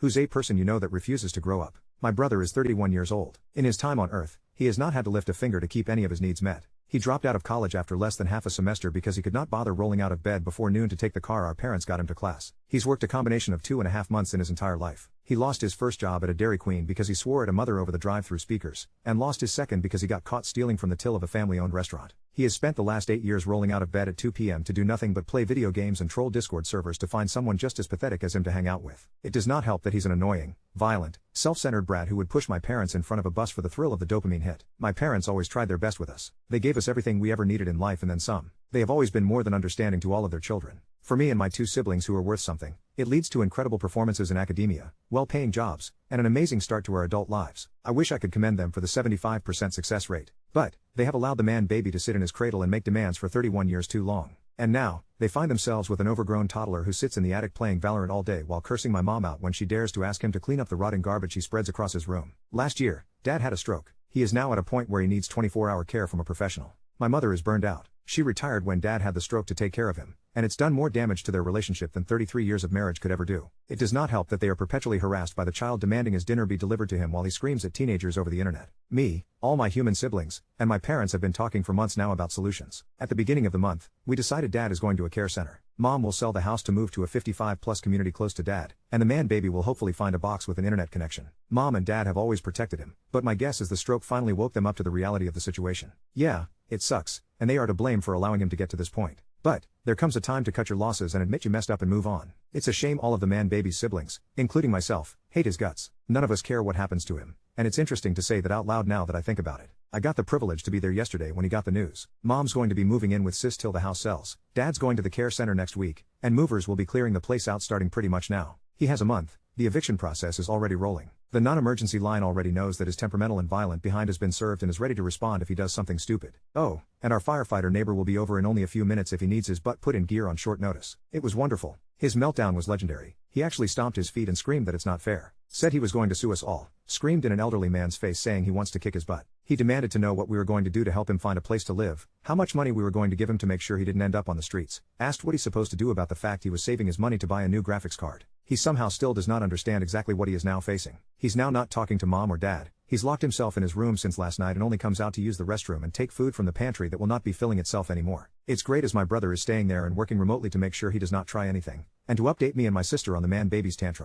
Who's a person you know that refuses to grow up? My brother is 31 years old. In his time on Earth, he has not had to lift a finger to keep any of his needs met. He dropped out of college after less than half a semester because he could not bother rolling out of bed before noon to take the car our parents got him to class. He's worked a combination of 2.5 months in his entire life. He lost his first job at a Dairy Queen because he swore at a mother over the drive-through speakers, and lost his second because he got caught stealing from the till of a family-owned restaurant. He has spent the last 8 years rolling out of bed at 2 p.m. to do nothing but play video games and troll Discord servers to find someone just as pathetic as him to hang out with. It does not help that he's an annoying, violent, self-centered brat who would push my parents in front of a bus for the thrill of the dopamine hit. My parents always tried their best with us. They gave us everything we ever needed in life and then some. They have always been more than understanding to all of their children. For me and my 2 siblings who are worth something, it leads to incredible performances in academia, well-paying jobs, and an amazing start to our adult lives. I wish I could commend them for the 75% success rate. But, they have allowed the man baby to sit in his cradle and make demands for 31 years too long. And now, they find themselves with an overgrown toddler who sits in the attic playing Valorant all day while cursing my mom out when she dares to ask him to clean up the rotting garbage he spreads across his room. Last year, Dad had a stroke. He is now at a point where he needs 24-hour care from a professional. My mother is burned out. She retired when Dad had the stroke to take care of him, and it's done more damage to their relationship than 33 years of marriage could ever do. It does not help that they are perpetually harassed by the child demanding his dinner be delivered to him while he screams at teenagers over the internet. Me, all my human siblings, and my parents have been talking for months now about solutions. At the beginning of the month, we decided Dad is going to a care center. Mom will sell the house to move to a 55-plus community close to Dad, and the man baby will hopefully find a box with an internet connection. Mom and Dad have always protected him, but my guess is the stroke finally woke them up to the reality of the situation. Yeah, it sucks, and they are to blame for allowing him to get to this point. But, there comes a time to cut your losses and admit you messed up and move on. It's a shame all of the man baby's siblings, including myself, hate his guts. None of us care what happens to him, and it's interesting to say that out loud now that I think about it. I got the privilege to be there yesterday when he got the news. Mom's going to be moving in with sis till the house sells. Dad's going to the care center next week, and movers will be clearing the place out starting pretty much now. He has a month. The eviction process is already rolling. The non-emergency line already knows that his temperamental and violent behind has been served and is ready to respond if he does something stupid. Oh, and our firefighter neighbor will be over in only a few minutes if he needs his butt put in gear on short notice. It was wonderful. His meltdown was legendary. He actually stomped his feet and screamed that it's not fair. Said he was going to sue us all. Screamed in an elderly man's face saying he wants to kick his butt. He demanded to know what we were going to do to help him find a place to live, how much money we were going to give him to make sure he didn't end up on the streets. Asked what he's supposed to do about the fact he was saving his money to buy a new graphics card. He somehow still does not understand exactly what he is now facing. He's now not talking to Mom or Dad. He's locked himself in his room since last night and only comes out to use the restroom and take food from the pantry that will not be filling itself anymore. It's great as my brother is staying there and working remotely to make sure he does not try anything, and to update me and my sister on the man baby's tantrum.